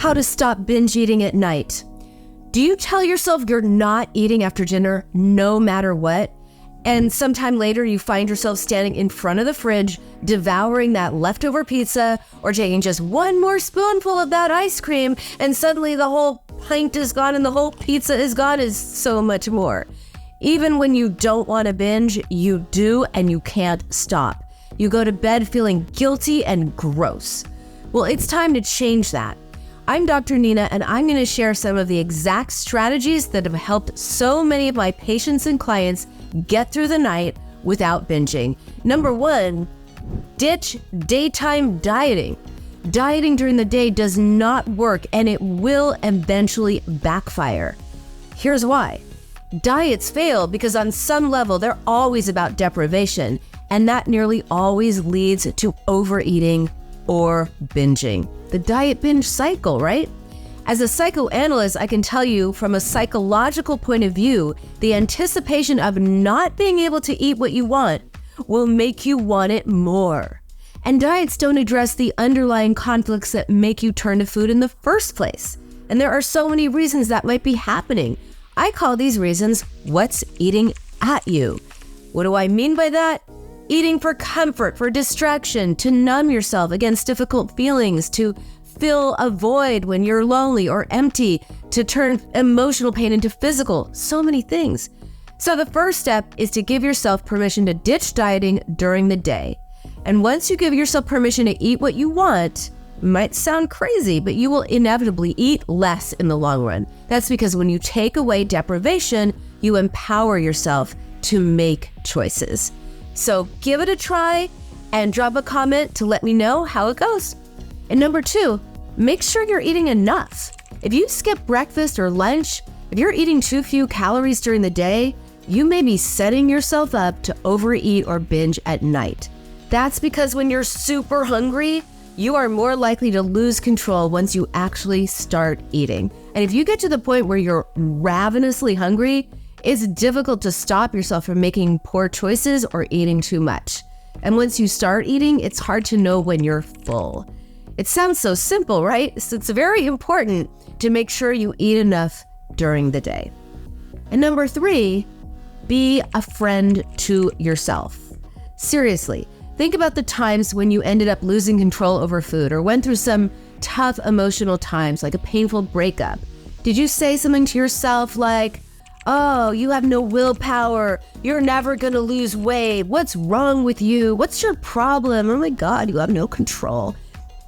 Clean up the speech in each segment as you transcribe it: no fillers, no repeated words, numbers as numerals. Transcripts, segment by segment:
how to stop binge eating at night. Do you tell yourself you're not eating after dinner no matter what? And sometime later you find yourself standing in front of the fridge, devouring that leftover pizza or taking just one more spoonful of that ice cream, and suddenly the whole pint is gone and the whole pizza is gone, is so much more. Even when you don't want to binge, you do, and you can't stop. You go to bed feeling guilty and gross. Well, it's time to change that. I'm Dr. Nina, and I'm going to share some of the exact strategies that have helped so many of my patients and clients get through the night without binging. Number 1, ditch daytime dieting. Dieting during the day does not work, and it will eventually backfire. Here's why. Diets fail because on some level, they're always about deprivation, and that nearly always leads to overeating or binging. The diet binge cycle, right? As a psychoanalyst, I can tell you from a psychological point of view, the anticipation of not being able to eat what you want will make you want it more. And diets don't address the underlying conflicts that make you turn to food in the first place. And there are so many reasons that might be happening. I call these reasons what's eating at you. What do I mean by that? Eating for comfort, for distraction, to numb yourself against difficult feelings, to fill a void when you're lonely or empty, to turn emotional pain into physical, so many things. So the first step is to give yourself permission to ditch dieting during the day. And once you give yourself permission to eat what you want, it might sound crazy, but you will inevitably eat less in the long run. That's because when you take away deprivation, you empower yourself to make choices. So give it a try and drop a comment to let me know how it goes. And number 2, make sure you're eating enough. If you skip breakfast or lunch, if you're eating too few calories during the day, you may be setting yourself up to overeat or binge at night. That's because when you're super hungry, you are more likely to lose control once you actually start eating. And if you get to the point where you're ravenously hungry, it's difficult to stop yourself from making poor choices or eating too much. And once you start eating, it's hard to know when you're full. It sounds so simple, right? So it's very important to make sure you eat enough during the day. And number 3, be a friend to yourself. Seriously, think about the times when you ended up losing control over food or went through some tough emotional times, like a painful breakup. Did you say something to yourself like, "Oh, you have no willpower. You're never gonna lose weight. What's wrong with you? What's your problem? Oh my God, you have no control."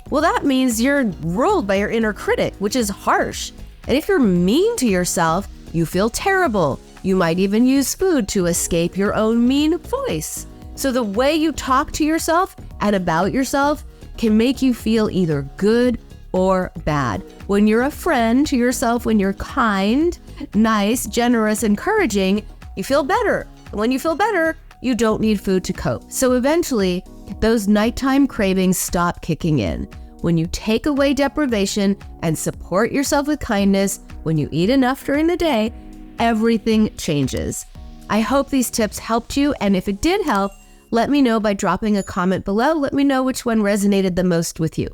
Well, that means you're ruled by your inner critic, which is harsh. And if you're mean to yourself, you feel terrible. You might even use food to escape your own mean voice. So the way you talk to yourself and about yourself can make you feel either good or bad. When you're a friend to yourself, when you're kind, nice, generous, encouraging, you feel better. And when you feel better, you don't need food to cope. So eventually, those nighttime cravings stop kicking in. When you take away deprivation and support yourself with kindness, when you eat enough during the day, everything changes. I hope these tips helped you, and if it did help, let me know by dropping a comment below. Let me know which one resonated the most with you.